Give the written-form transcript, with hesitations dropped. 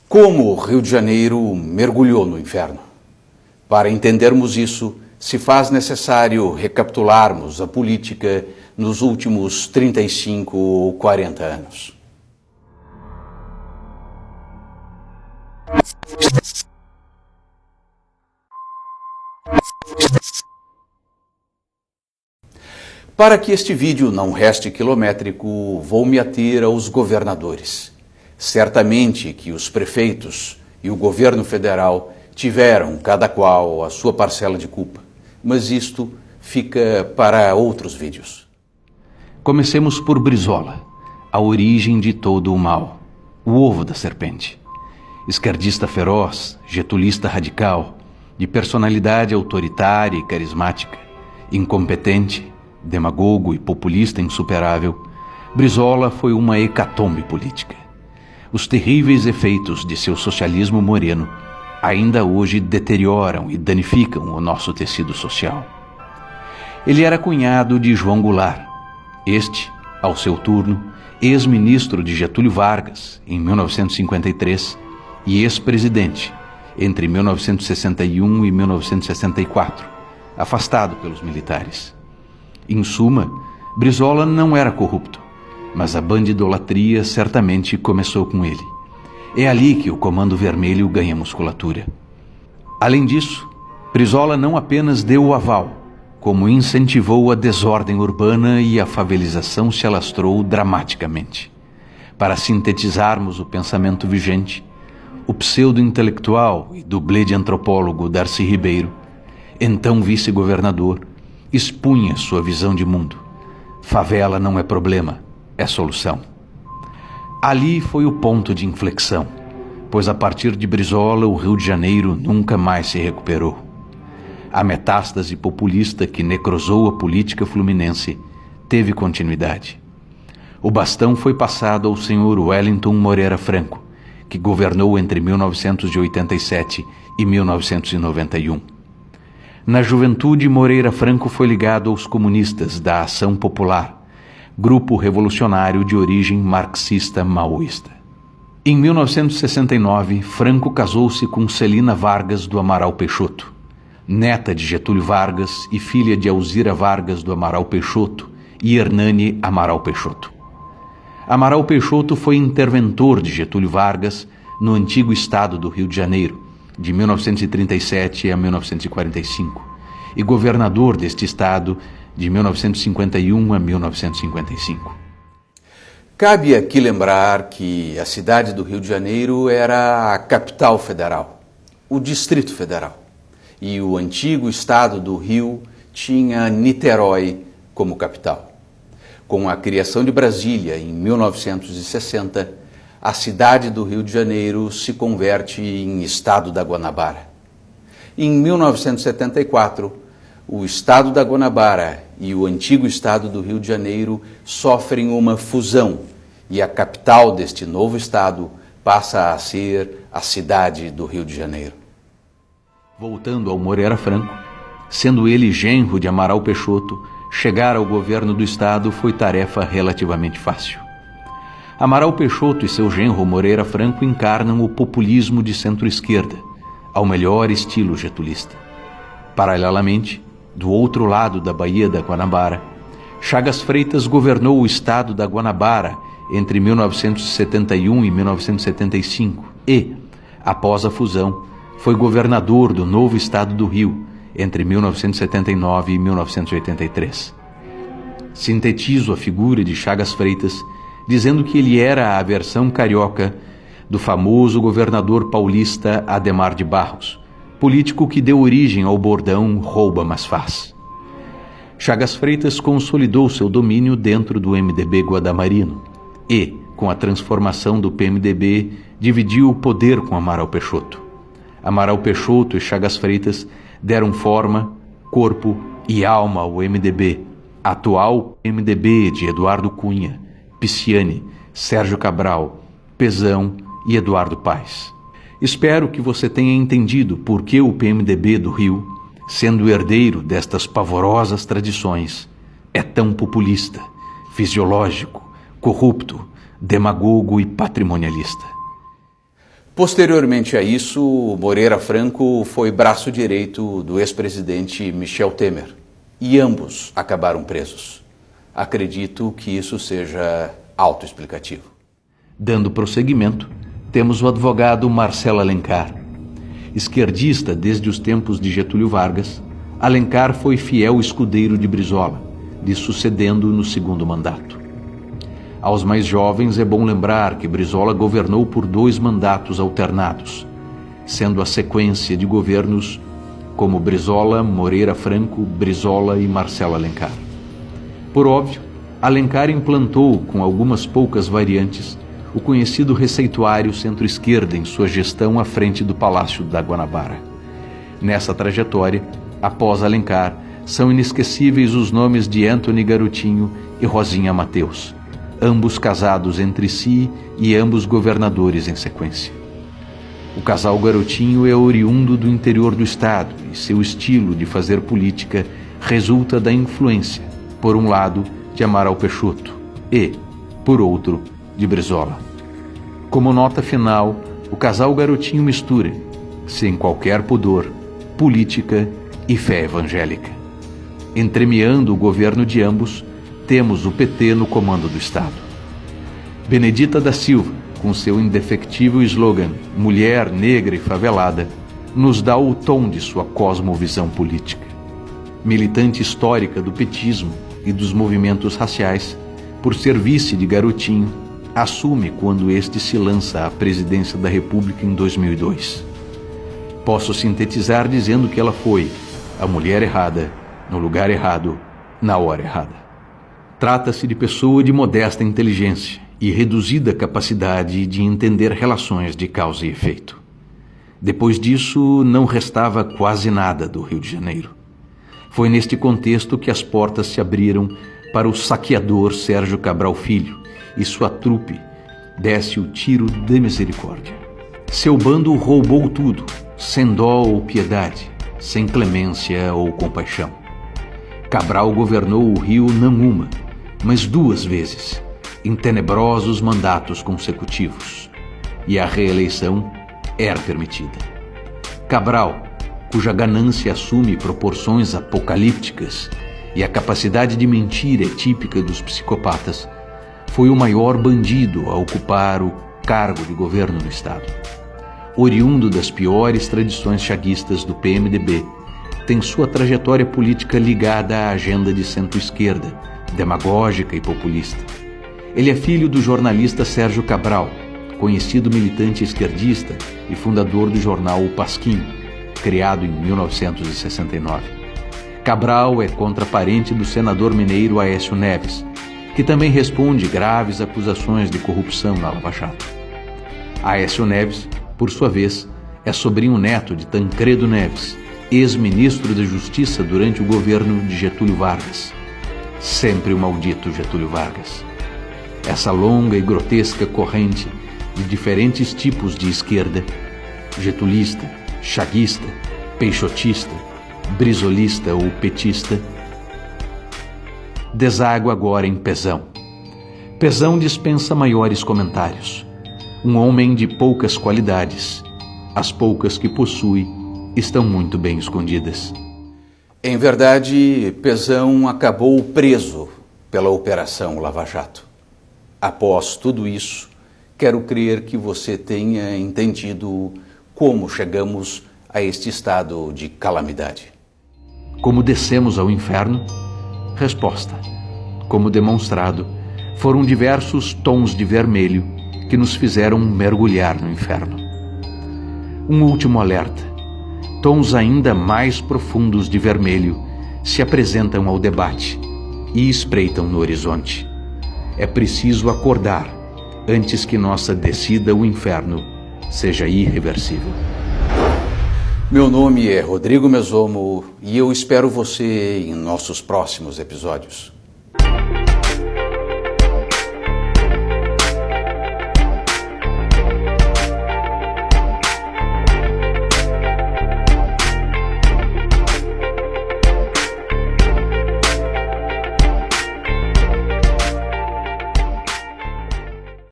Como o Rio de Janeiro mergulhou no inferno? Para entendermos isso, se faz necessário recapitularmos a política nos últimos 35 ou 40 anos. Para que este vídeo não reste quilométrico, vou me ater aos governadores. Certamente que os prefeitos e o governo federal tiveram, cada qual, a sua parcela de culpa, mas isto fica para outros vídeos. Comecemos por Brizola, a origem de todo o mal, o ovo da serpente. Esquerdista feroz, getulista radical, de personalidade autoritária e carismática, incompetente, demagogo e populista insuperável, Brizola foi uma hecatombe política. Os terríveis efeitos de seu socialismo moreno ainda hoje deterioram e danificam o nosso tecido social. Ele era cunhado de João Goulart, este, ao seu turno, ex-ministro de Getúlio Vargas, em 1953, e ex-presidente, entre 1961 e 1964, afastado pelos militares. Em suma, Brizola não era corrupto, mas a bandidolatria certamente começou com ele. É ali que o Comando Vermelho ganha musculatura. Além disso, Brizola não apenas deu o aval, como incentivou a desordem urbana e a favelização se alastrou dramaticamente. Para sintetizarmos o pensamento vigente, o pseudo-intelectual e dublê de antropólogo Darcy Ribeiro, então vice-governador, expunha sua visão de mundo. Favela não é problema, é solução. Ali foi o ponto de inflexão, pois a partir de Brizola o Rio de Janeiro nunca mais se recuperou. A metástase populista que necrosou a política fluminense teve continuidade. O bastão foi passado ao senhor Wellington Moreira Franco, que governou entre 1987 e 1991. Na juventude, Moreira Franco foi ligado aos comunistas da Ação Popular, grupo revolucionário de origem marxista-maoísta. Em 1969, Franco casou-se com Celina Vargas do Amaral Peixoto, neta de Getúlio Vargas e filha de Alzira Vargas do Amaral Peixoto e Hernani Amaral Peixoto. Amaral Peixoto foi interventor de Getúlio Vargas no antigo estado do Rio de Janeiro, de 1937 a 1945, e governador deste estado de 1951 a 1955. Cabe aqui lembrar que a cidade do Rio de Janeiro era a capital federal, o Distrito Federal, e o antigo estado do Rio tinha Niterói como capital. Com a criação de Brasília em 1960, a cidade do Rio de Janeiro se converte em Estado da Guanabara. Em 1974, o Estado da Guanabara e o antigo Estado do Rio de Janeiro sofrem uma fusão e a capital deste novo Estado passa a ser a cidade do Rio de Janeiro. Voltando ao Moreira Franco, sendo ele genro de Amaral Peixoto, chegar ao governo do Estado foi tarefa relativamente fácil. Amaral Peixoto e seu genro Moreira Franco encarnam o populismo de centro-esquerda, ao melhor estilo getulista. Paralelamente, do outro lado da Baía da Guanabara, Chagas Freitas governou o estado da Guanabara entre 1971 e 1975 e, após a fusão, foi governador do novo estado do Rio entre 1979 e 1983. Sintetizo a figura de Chagas Freitas dizendo que ele era a versão carioca do famoso governador paulista Adhemar de Barros, político que deu origem ao bordão "rouba, mas faz". Chagas Freitas consolidou seu domínio dentro do MDB guadamarino e, com a transformação do PMDB, dividiu o poder com Amaral Peixoto. Amaral Peixoto e Chagas Freitas deram forma, corpo e alma ao MDB, atual MDB de Eduardo Cunha, Pisciani, Sérgio Cabral, Pezão e Eduardo Paes. Espero que você tenha entendido por que o PMDB do Rio, sendo herdeiro destas pavorosas tradições, é tão populista, fisiológico, corrupto, demagogo e patrimonialista. Posteriormente a isso, Moreira Franco foi braço direito do ex-presidente Michel Temer e ambos acabaram presos. Acredito que isso seja autoexplicativo. Dando prosseguimento, temos o advogado Marcelo Alencar. Esquerdista desde os tempos de Getúlio Vargas, Alencar foi fiel escudeiro de Brizola, lhe sucedendo no segundo mandato. Aos mais jovens é bom lembrar que Brizola governou por 2 mandatos alternados, sendo a sequência de governos como Brizola, Moreira Franco, Brizola e Marcelo Alencar. Por óbvio, Alencar implantou, com algumas poucas variantes, o conhecido receituário centro-esquerda em sua gestão à frente do Palácio da Guanabara. Nessa trajetória, após Alencar, são inesquecíveis os nomes de Antony Garotinho e Rosinha Mateus, ambos casados entre si e ambos governadores em sequência. O casal Garotinho é oriundo do interior do estado e seu estilo de fazer política resulta da influência, por um lado, de Amaral Peixoto e, por outro, de Brizola. Como nota final, o casal Garotinho mistura, sem qualquer pudor, política e fé evangélica. Entremeando o governo de ambos, temos o PT no comando do Estado. Benedita da Silva, com seu indefectível slogan Mulher, Negra e Favelada, nos dá o tom de sua cosmovisão política. Militante histórica do petismo e dos movimentos raciais, por ser vice de Garotinho, assume quando este se lança à presidência da República em 2002. Posso sintetizar dizendo que ela foi a mulher errada, no lugar errado, na hora errada. Trata-se de pessoa de modesta inteligência e reduzida capacidade de entender relações de causa e efeito. Depois disso, não restava quase nada do Rio de Janeiro. Foi neste contexto que as portas se abriram para o saqueador Sérgio Cabral Filho e sua trupe desse o tiro de misericórdia. Seu bando roubou tudo, sem dó ou piedade, sem clemência ou compaixão. Cabral governou o Rio não uma, mas 2 vezes, em tenebrosos mandatos consecutivos, e a reeleição era permitida. Cabral, cuja ganância assume proporções apocalípticas e a capacidade de mentir é típica dos psicopatas, foi o maior bandido a ocupar o cargo de governo no Estado. Oriundo das piores tradições chaguistas do PMDB, tem sua trajetória política ligada à agenda de centro-esquerda, demagógica e populista. Ele é filho do jornalista Sérgio Cabral, conhecido militante esquerdista e fundador do jornal O Pasquim, criado em 1969. Cabral é contraparente do senador mineiro Aécio Neves, que também responde graves acusações de corrupção na Lava Jato. Aécio Neves, por sua vez, é sobrinho neto de Tancredo Neves, ex-ministro da Justiça durante o governo de Getúlio Vargas. Sempre o maldito Getúlio Vargas. Essa longa e grotesca corrente de diferentes tipos de esquerda, getulista, chaguista, peixotista, brizolista ou petista, deságua agora em Pezão. Pezão dispensa maiores comentários. Um homem de poucas qualidades. As poucas que possui estão muito bem escondidas. Em verdade, Pezão acabou preso pela Operação Lava Jato. Após tudo isso, quero crer que você tenha entendido como chegamos a este estado de calamidade. Como descemos ao inferno? Resposta. Como demonstrado, foram diversos tons de vermelho que nos fizeram mergulhar no inferno. Um último alerta. Tons ainda mais profundos de vermelho se apresentam ao debate e espreitam no horizonte. É preciso acordar antes que nossa descida ao inferno seja irreversível. Meu nome é Rodrigo Mesomo e eu espero você em nossos próximos episódios.